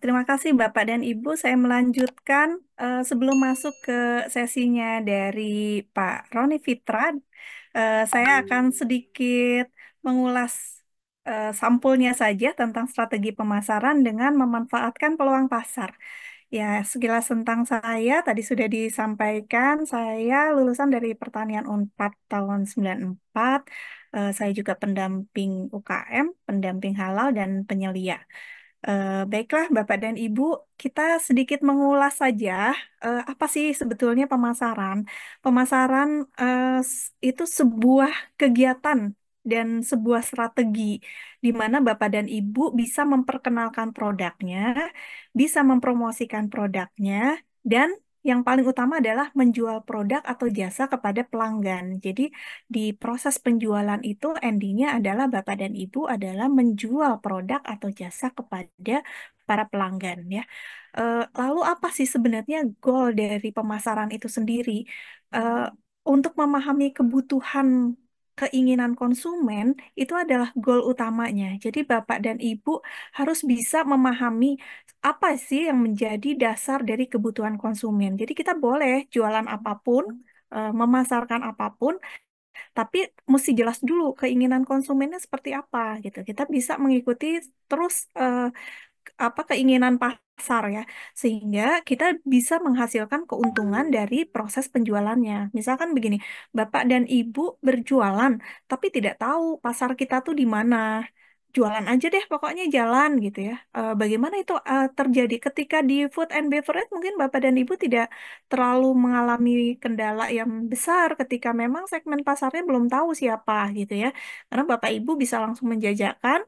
Terima kasih Bapak dan Ibu. Saya melanjutkan sebelum masuk ke sesinya dari Pak Roni Fitra. Saya akan sedikit mengulas sampulnya saja tentang strategi pemasaran dengan memanfaatkan peluang pasar. Ya, sekilas tentang saya tadi sudah disampaikan. Saya lulusan dari Pertanian Unpad tahun 94. Saya juga pendamping UKM, pendamping halal dan penyelia. Baiklah, Bapak dan Ibu, kita sedikit mengulas saja apa sih sebetulnya pemasaran. Pemasaran itu sebuah kegiatan dan sebuah strategi di mana Bapak dan Ibu bisa memperkenalkan produknya, bisa mempromosikan produknya, dan yang paling utama adalah menjual produk atau jasa kepada pelanggan. Jadi, di proses penjualan itu endingnya adalah Bapak dan Ibu adalah menjual produk atau jasa kepada para pelanggan ya. Lalu apa sih sebenarnya goal dari pemasaran itu sendiri? Eh, untuk memahami kebutuhan keinginan konsumen itu adalah goal utamanya. Jadi Bapak dan Ibu harus bisa memahami apa sih yang menjadi dasar dari kebutuhan konsumen. Jadi kita boleh jualan apapun, memasarkan apapun, tapi mesti jelas dulu keinginan konsumennya seperti apa gitu. Kita bisa mengikuti terus apa keinginan pasar ya, sehingga kita bisa menghasilkan keuntungan dari proses penjualannya. Misalkan begini, Bapak dan Ibu berjualan, tapi tidak tahu pasar kita tuh di mana. Jualan aja deh, pokoknya jalan gitu ya. Bagaimana itu terjadi ketika di food and beverage? Mungkin Bapak dan Ibu tidak terlalu mengalami kendala yang besar ketika memang segmen pasarnya belum tahu siapa gitu ya. Karena Bapak Ibu bisa langsung menjajakan,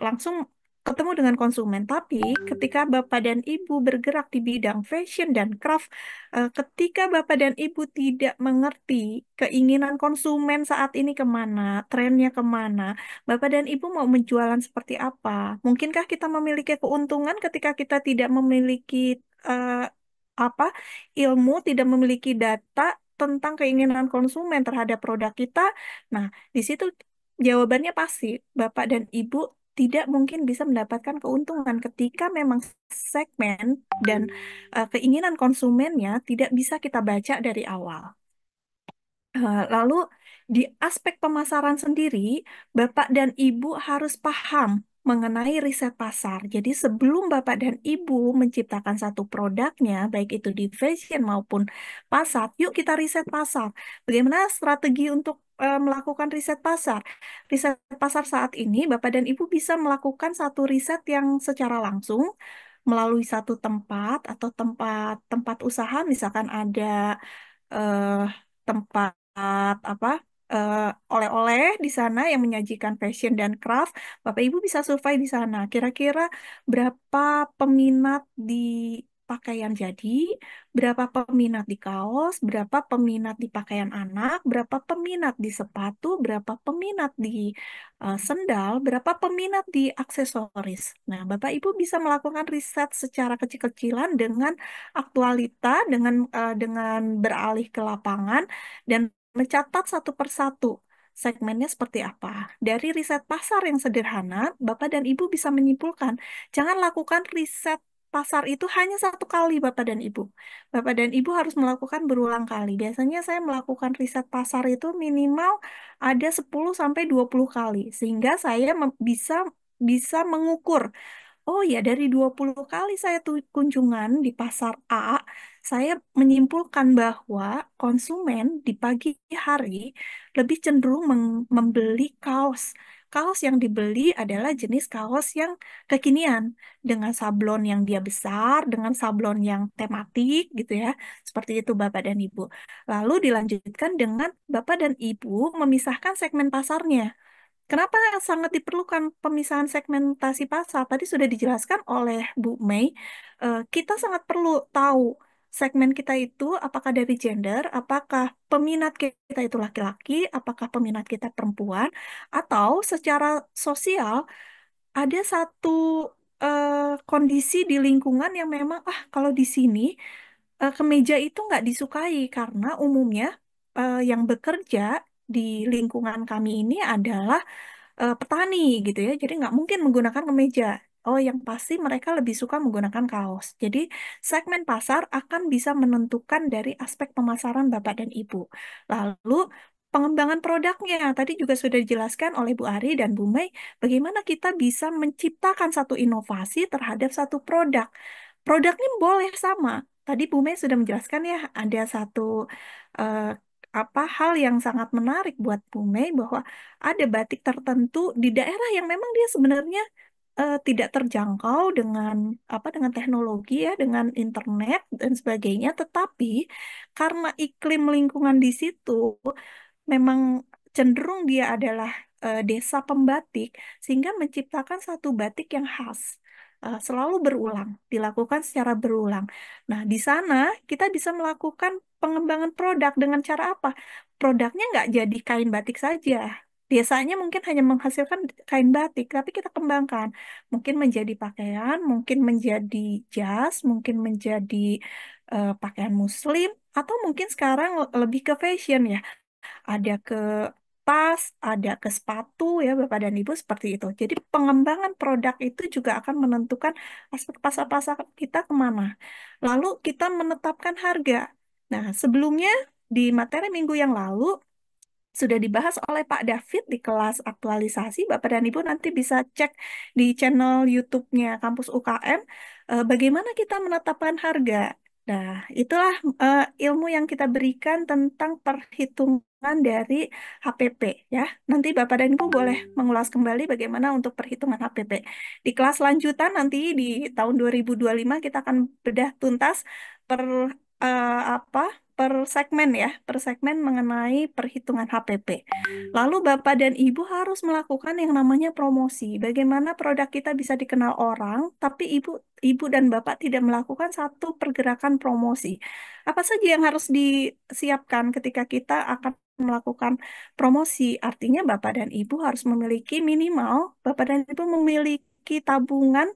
langsung ketemu dengan konsumen. Tapi ketika Bapak dan Ibu bergerak di bidang fashion dan craft, ketika Bapak dan Ibu tidak mengerti keinginan konsumen saat ini kemana, trennya kemana, Bapak dan Ibu mau menjualan seperti apa? Mungkinkah kita memiliki keuntungan ketika kita tidak memiliki eh, apa ilmu, tidak memiliki data tentang keinginan konsumen terhadap produk kita? Nah, di situ jawabannya pasti Bapak dan Ibu tidak mungkin bisa mendapatkan keuntungan ketika memang segmen dan keinginan konsumennya tidak bisa kita baca dari awal. Lalu di aspek pemasaran sendiri, Bapak dan Ibu harus paham mengenai riset pasar. Jadi sebelum Bapak dan Ibu menciptakan satu produknya, baik itu di fashion maupun pasar, yuk kita riset pasar. Bagaimana strategi untuk melakukan riset pasar? Riset pasar saat ini, Bapak dan Ibu bisa melakukan satu riset yang secara langsung melalui satu tempat atau tempat usaha, misalkan ada eh, tempat apa eh, oleh-oleh di sana yang menyajikan fashion dan craft, Bapak Ibu bisa survei di sana. Kira-kira berapa peminat di pakaian jadi, berapa peminat di kaos, berapa peminat di pakaian anak, berapa peminat di sepatu, berapa peminat di sendal, berapa peminat di aksesoris. Nah, Bapak Ibu bisa melakukan riset secara kecil-kecilan dengan aktualita, dengan beralih ke lapangan dan mencatat satu persatu segmennya seperti apa. Dari riset pasar yang sederhana, Bapak dan Ibu bisa menyimpulkan, jangan lakukan riset pasar itu hanya satu kali, Bapak dan Ibu. Bapak dan Ibu harus melakukan berulang kali. Biasanya saya melakukan riset pasar itu minimal ada 10 sampai 20 kali, sehingga saya bisa bisa mengukur. Oh ya, dari 20 kali saya kunjungan di pasar A, saya menyimpulkan bahwa konsumen di pagi hari lebih cenderung membeli kaos. Kaos yang dibeli adalah jenis kaos yang kekinian, dengan sablon yang dia besar, dengan sablon yang tematik gitu ya. Seperti itu Bapak dan Ibu. Lalu dilanjutkan dengan Bapak dan Ibu memisahkan segmen pasarnya. Kenapa sangat diperlukan pemisahan segmentasi pasar? Tadi sudah dijelaskan oleh Bu Mei. Kita sangat perlu tahu segmen kita itu apakah dari gender, apakah peminat kita itu laki-laki, apakah peminat kita perempuan, atau secara sosial ada satu kondisi di lingkungan yang memang kalau di sini kemeja itu nggak disukai karena umumnya yang bekerja di lingkungan kami ini adalah petani gitu ya, jadi nggak mungkin menggunakan kemeja. oh yang pasti mereka lebih suka menggunakan kaos. Jadi segmen pasar akan bisa menentukan dari aspek pemasaran Bapak dan Ibu. Lalu pengembangan produknya tadi juga sudah dijelaskan oleh Bu Ari dan Bu Mei bagaimana kita bisa menciptakan satu inovasi terhadap satu produk. Produknya boleh sama. Tadi Bu Mei sudah menjelaskan ya, ada satu eh, hal yang sangat menarik buat Bu Mei bahwa ada batik tertentu di daerah yang memang dia sebenarnya tidak terjangkau dengan teknologi ya, dengan internet dan sebagainya, tetapi karena iklim lingkungan di situ memang cenderung dia adalah desa pembatik, sehingga menciptakan satu batik yang khas, selalu berulang, dilakukan secara berulang. Nah, di sana kita bisa melakukan pengembangan produk dengan cara apa? Produknya nggak jadi kain batik saja. Biasanya mungkin hanya menghasilkan kain batik, tapi kita kembangkan. Mungkin menjadi pakaian, mungkin menjadi jas, mungkin menjadi pakaian muslim, atau mungkin sekarang lebih ke fashion ya, ada ke tas, ada ke sepatu ya Bapak dan Ibu seperti itu. Jadi pengembangan produk itu juga akan menentukan aspek pasar-pasar kita kemana. Lalu kita menetapkan harga. Nah, sebelumnya di materi minggu yang lalu sudah dibahas oleh Pak David di kelas aktualisasi. Bapak dan Ibu nanti bisa cek di channel YouTube-nya Kampus UKM bagaimana kita menetapkan harga. Nah, itulah ilmu yang kita berikan tentang perhitungan dari HPP ya. Nanti Bapak dan Ibu boleh mengulas kembali bagaimana untuk perhitungan HPP. Di kelas lanjutan nanti di tahun 2025 kita akan bedah tuntas per apa per segmen ya, per segmen mengenai perhitungan HPP. Lalu Bapak dan Ibu harus melakukan yang namanya promosi. Bagaimana produk kita bisa dikenal orang, tapi Ibu dan Bapak tidak melakukan satu pergerakan promosi. Apa saja yang harus disiapkan ketika kita akan melakukan promosi? Artinya Bapak dan Ibu harus memiliki minimal, Bapak dan Ibu memiliki tabungan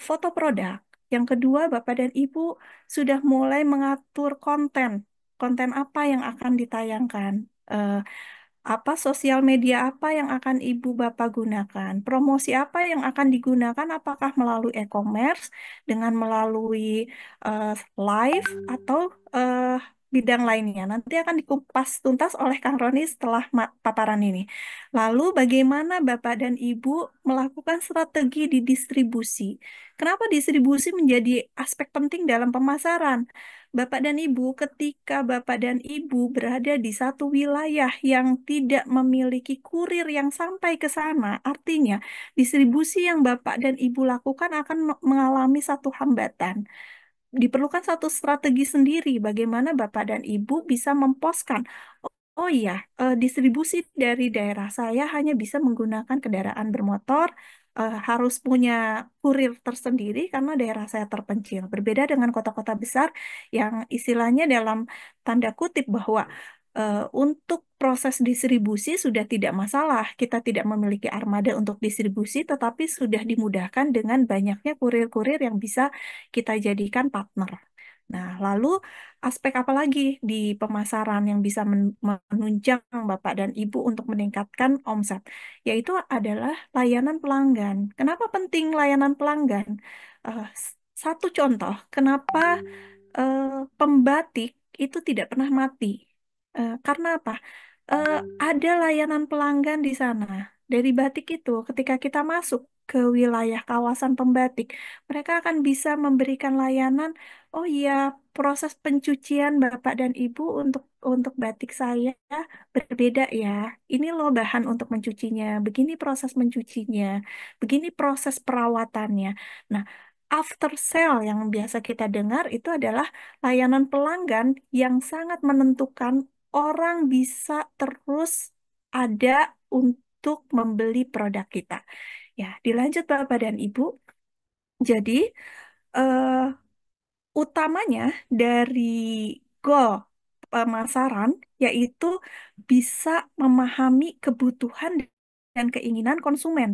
foto produk. Yang kedua, Bapak dan Ibu sudah mulai mengatur konten. Konten apa yang akan ditayangkan? Eh, Sosial media apa yang akan Ibu Bapak gunakan? Promosi apa yang akan digunakan? Apakah melalui e-commerce, dengan melalui live, atau bidang lainnya? Nanti akan dikupas tuntas oleh Kang Roni setelah paparan ini. Lalu bagaimana Bapak dan Ibu melakukan strategi di distribusi? Kenapa distribusi menjadi aspek penting dalam pemasaran? Bapak dan Ibu, ketika Bapak dan Ibu berada di satu wilayah yang tidak memiliki kurir yang sampai ke sana, artinya distribusi yang Bapak dan Ibu lakukan akan mengalami satu hambatan. Diperlukan satu strategi sendiri bagaimana Bapak dan Ibu bisa memposkan. Oh iya, distribusi dari daerah saya hanya bisa menggunakan kendaraan bermotor, harus punya kurir tersendiri karena daerah saya terpencil. Berbeda dengan kota-kota besar yang istilahnya dalam tanda kutip bahwa untuk proses distribusi sudah tidak masalah. Kita tidak memiliki armada untuk distribusi, tetapi sudah dimudahkan dengan banyaknya kurir-kurir yang bisa kita jadikan partner. Nah, lalu aspek apa lagi di pemasaran yang bisa menunjang Bapak dan Ibu untuk meningkatkan omset? Yaitu adalah layanan pelanggan. Kenapa penting layanan pelanggan? Satu contoh, kenapa eh, pembatik itu tidak pernah mati? Karena apa? Eh, ada layanan pelanggan di sana. Dari batik itu, ketika kita masuk ke wilayah kawasan pembatik, mereka akan bisa memberikan layanan. Oh iya, proses pencucian Bapak dan Ibu untuk batik saya berbeda ya. Ini loh bahan untuk mencucinya, begini proses mencucinya, begini proses perawatannya. Nah, after sale yang biasa kita dengar itu adalah layanan pelanggan yang sangat menentukan orang bisa terus ada untuk membeli produk kita. Ya, dilanjut Bapak dan Ibu. Jadi, eh, utamanya dari goal pemasaran yaitu bisa memahami kebutuhan dan keinginan konsumen.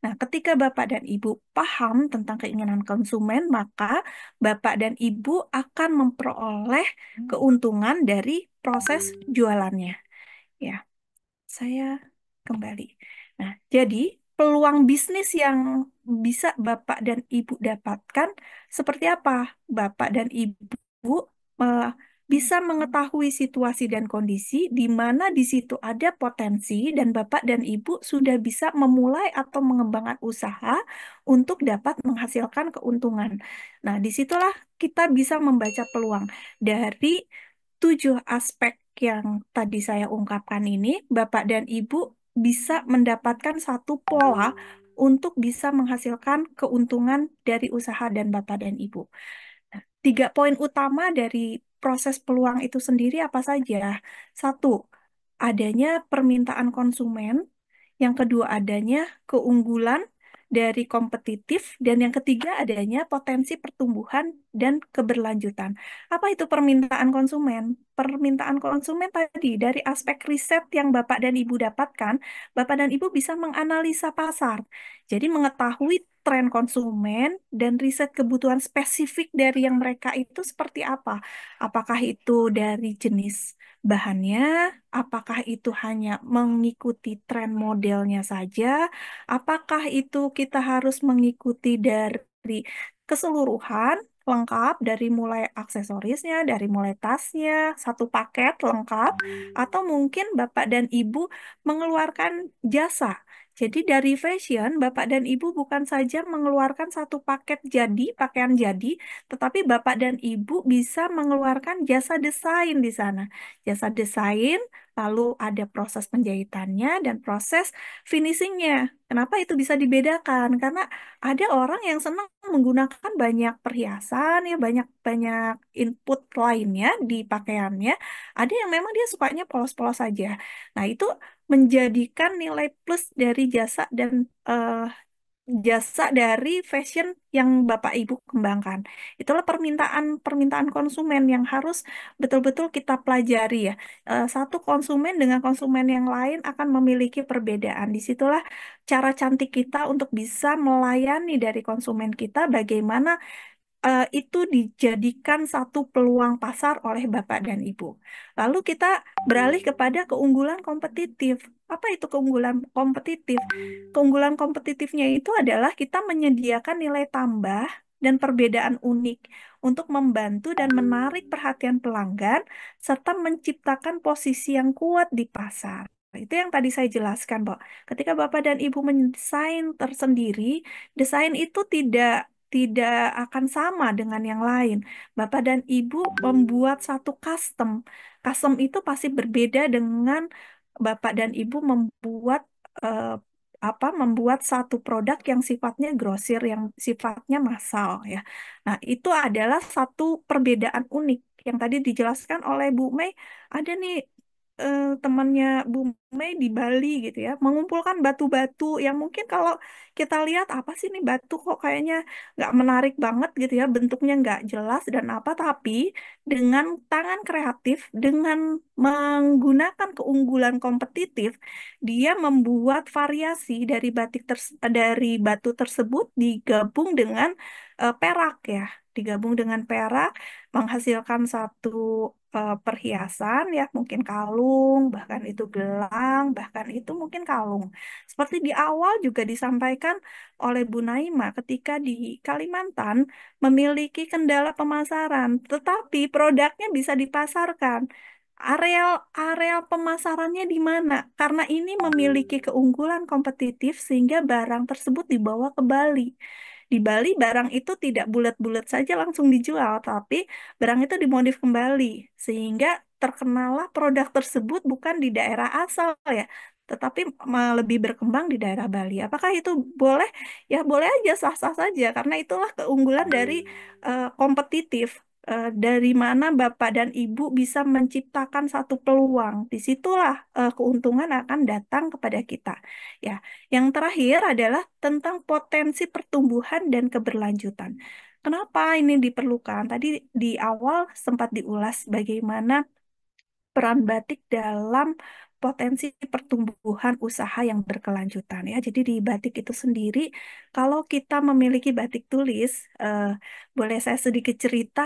Nah, ketika Bapak dan Ibu paham tentang keinginan konsumen, maka Bapak dan Ibu akan memperoleh keuntungan dari proses jualannya. Ya, saya kembali. Nah, jadi peluang bisnis yang bisa Bapak dan Ibu dapatkan seperti apa? Bapak dan Ibu eh, bisa mengetahui situasi dan kondisi di mana di situ ada potensi dan Bapak dan Ibu sudah bisa memulai atau mengembangkan usaha untuk dapat menghasilkan keuntungan. Nah, disitulah kita bisa membaca peluang dari 7 aspek yang tadi saya ungkapkan ini, Bapak dan Ibu bisa mendapatkan satu pola untuk bisa menghasilkan keuntungan dari usaha dan Bapak dan Ibu. Nah, 3 poin utama dari proses peluang itu sendiri apa saja? Satu, adanya permintaan konsumen. Yang kedua adanya keunggulan dari kompetitif, dan yang ketiga adanya potensi pertumbuhan dan keberlanjutan. Apa itu permintaan konsumen? Permintaan konsumen tadi dari aspek riset yang Bapak dan Ibu dapatkan, Bapak dan Ibu bisa menganalisa pasar. Jadi mengetahui tren konsumen dan riset kebutuhan spesifik dari yang mereka itu seperti apa. Apakah itu dari jenis bahannya, apakah itu hanya mengikuti tren modelnya saja? Apakah itu kita harus mengikuti dari keseluruhan lengkap dari mulai aksesorisnya, dari mulai tasnya, satu paket lengkap, atau mungkin Bapak dan Ibu mengeluarkan jasa. Jadi dari fashion, Bapak dan Ibu bukan saja mengeluarkan satu paket jadi, pakaian jadi, tetapi Bapak dan Ibu bisa mengeluarkan jasa desain di sana. Jasa desain, lalu ada proses penjahitannya dan proses finishingnya. Kenapa itu bisa dibedakan? Karena ada orang yang senang menggunakan banyak perhiasan, ya banyak input lainnya di pakaiannya. Ada yang memang dia sukanya polos-polos saja. Nah, itu menjadikan nilai plus dari jasa dari fashion yang Bapak Ibu kembangkan. Itulah permintaan konsumen yang harus betul-betul kita pelajari ya. Satu konsumen dengan konsumen yang lain akan memiliki perbedaan. Disitulah cara cantik kita untuk bisa melayani dari konsumen kita, bagaimana itu dijadikan satu peluang pasar oleh Bapak dan Ibu. Lalu kita beralih kepada keunggulan kompetitif. Apa itu keunggulan kompetitif? Keunggulan kompetitifnya itu adalah kita menyediakan nilai tambah dan perbedaan unik untuk membantu dan menarik perhatian pelanggan serta menciptakan posisi yang kuat di pasar. Itu yang tadi saya jelaskan, Pak. Ketika Bapak dan Ibu mendesain tersendiri, desain itu tidak akan sama dengan yang lain. Bapak dan Ibu membuat satu custom. Custom itu pasti berbeda dengan Bapak dan Ibu eh, membuat satu produk yang sifatnya grosir, yang sifatnya massal ya. Nah, itu adalah satu perbedaan unik yang tadi dijelaskan oleh Bu Mei. Ada nih temannya Bu Mei di Bali gitu ya, mengumpulkan batu-batu yang mungkin kalau kita lihat apa sih nih batu kok kayaknya nggak menarik banget gitu ya, bentuknya nggak jelas dan apa, tapi dengan tangan kreatif, dengan menggunakan keunggulan kompetitif, dia membuat variasi dari batu tersebut digabung dengan perak ya, digabung dengan perak menghasilkan satu perhiasan ya, mungkin kalung, bahkan itu gelang, bahkan itu mungkin kalung. Seperti di awal juga disampaikan oleh Bu Naima ketika di Kalimantan memiliki kendala pemasaran, tetapi produknya bisa dipasarkan. Areal areal pemasarannya di mana? Karena ini memiliki keunggulan kompetitif sehingga barang tersebut dibawa ke Bali. Di Bali barang itu tidak bulat-bulat saja langsung dijual, tapi barang itu dimodif kembali sehingga terkenalah produk tersebut bukan di daerah asal ya, tetapi lebih berkembang di daerah Bali. Apakah itu boleh? Ya boleh aja, sah-sah saja karena itulah keunggulan dari kompetitif. Dari mana Bapak dan Ibu bisa menciptakan satu peluang. Disitulah keuntungan akan datang kepada kita. Ya, yang terakhir adalah tentang potensi pertumbuhan dan keberlanjutan. Kenapa ini diperlukan? Tadi di awal sempat diulas bagaimana peran batik dalam potensi pertumbuhan usaha yang berkelanjutan ya. Jadi di batik itu sendiri, kalau kita memiliki batik tulis, boleh saya sedikit cerita,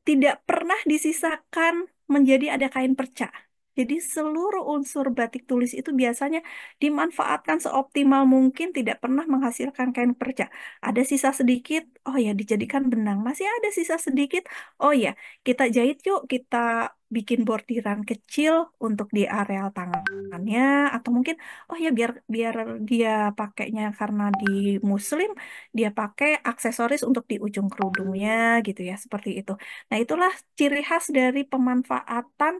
tidak pernah disisakan menjadi ada kain perca. Jadi seluruh unsur batik tulis itu biasanya dimanfaatkan seoptimal mungkin, tidak pernah menghasilkan kain perca. Ada sisa sedikit, oh ya dijadikan benang. Masih ada sisa sedikit, oh ya kita jahit yuk, kita bikin bordiran kecil untuk di areal tangannya, atau mungkin oh ya biar biar dia pakainya karena di muslim, dia pakai aksesoris untuk di ujung kerudungnya gitu ya, seperti itu. Nah, itulah ciri khas dari pemanfaatan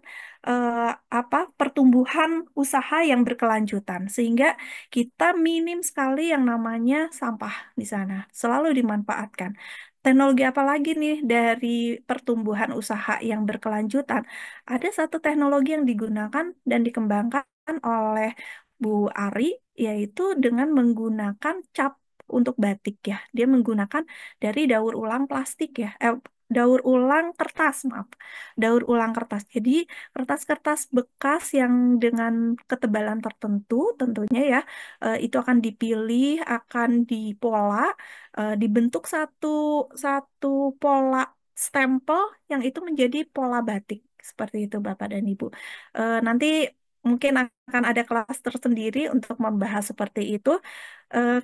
pertumbuhan usaha yang berkelanjutan, sehingga kita minim sekali yang namanya sampah di sana, selalu dimanfaatkan. Teknologi apa lagi nih dari pertumbuhan usaha yang berkelanjutan? Ada satu teknologi yang digunakan dan dikembangkan oleh Bu Ari, yaitu dengan menggunakan cap untuk batik ya. Dia menggunakan dari daur ulang plastik ya. Daur ulang kertas, maaf. Daur ulang kertas. Jadi kertas-kertas bekas yang dengan ketebalan tertentu tentunya ya, itu akan dipilih, akan dipola, dibentuk satu satu pola stempel yang itu menjadi pola batik. Seperti itu Bapak dan Ibu. Nanti mungkin akan ada kelas tersendiri untuk membahas seperti itu.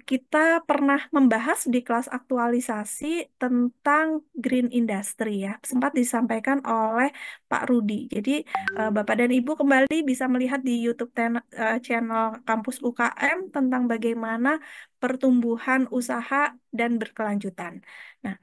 Kita pernah membahas di kelas aktualisasi tentang green industry ya, sempat disampaikan oleh Pak Rudi. Jadi Bapak dan Ibu kembali bisa melihat di YouTube channel Kampus UKM tentang bagaimana pertumbuhan usaha dan berkelanjutan. Nah,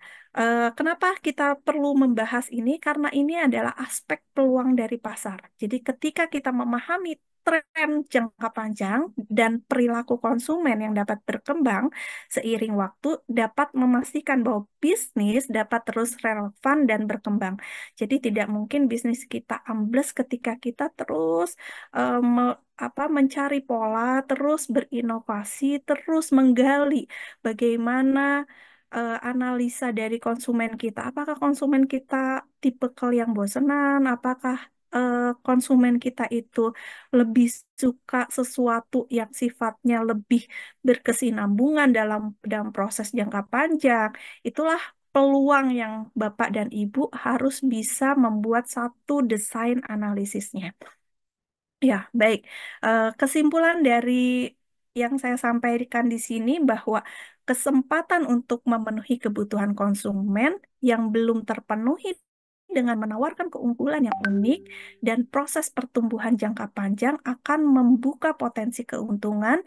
kenapa kita perlu membahas ini? Karena ini adalah aspek peluang dari pasar. Jadi ketika kita memahami tren jangka panjang dan perilaku konsumen yang dapat berkembang seiring waktu, dapat memastikan bahwa bisnis dapat terus relevan dan berkembang. Jadi tidak mungkin bisnis kita ambles ketika kita terus mencari pola, terus berinovasi, terus menggali bagaimana analisa dari konsumen kita. Apakah konsumen kita tipikal yang bosenan? Apakah konsumen kita itu lebih suka sesuatu yang sifatnya lebih berkesinambungan dalam proses jangka panjang? Itulah peluang yang Bapak dan Ibu harus bisa membuat satu desain analisisnya. Ya, baik. Kesimpulan dari yang saya sampaikan di sini bahwa kesempatan untuk memenuhi kebutuhan konsumen yang belum terpenuhi dengan menawarkan keunggulan yang unik dan proses pertumbuhan jangka panjang akan membuka potensi keuntungan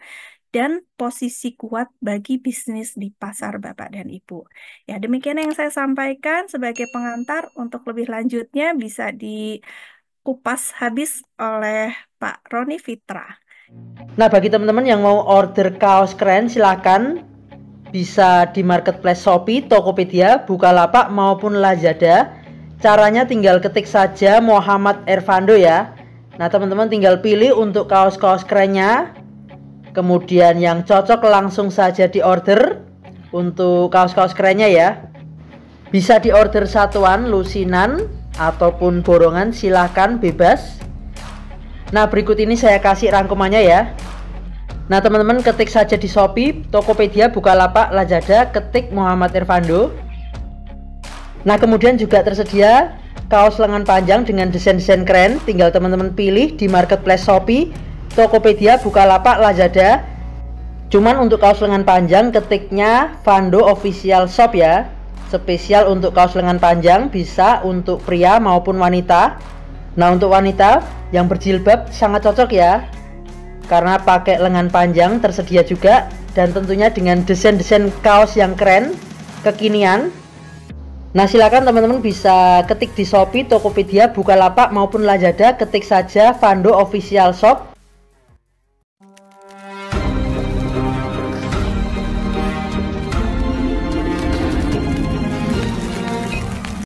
dan posisi kuat bagi bisnis di pasar Bapak dan Ibu. Ya, demikian yang saya sampaikan sebagai pengantar. Untuk lebih lanjutnya bisa dikupas habis oleh Pak Roni Fitra. Nah, bagi teman-teman yang mau order kaos keren, silahkan bisa di marketplace Shopee, Tokopedia, Bukalapak maupun Lazada. Caranya tinggal ketik saja Muhammad Ervando ya. Nah, teman-teman tinggal pilih untuk kaos-kaos kerennya. Kemudian yang cocok langsung saja di order untuk kaos-kaos kerennya ya. Bisa di order satuan, lusinan ataupun borongan, silahkan bebas. Nah, berikut ini saya kasih rangkumannya ya. Nah, teman-teman ketik saja di Shopee, Tokopedia, Bukalapak, Lazada, ketik Muhammad Ervando. Nah, kemudian juga tersedia kaos lengan panjang dengan desain-desain keren. Tinggal teman-teman pilih di marketplace Shopee, Tokopedia, Bukalapak, Lazada. Cuman untuk kaos lengan panjang ketiknya Vando Official Shop ya. Spesial untuk kaos lengan panjang, bisa untuk pria maupun wanita. Nah, untuk wanita yang berjilbab sangat cocok ya, karena pakai lengan panjang tersedia juga, dan tentunya dengan desain-desain kaos yang keren, kekinian. Nah, silakan teman-teman bisa ketik di Shopee, Tokopedia, Bukalapak maupun Lazada, ketik saja Vando Official Shop.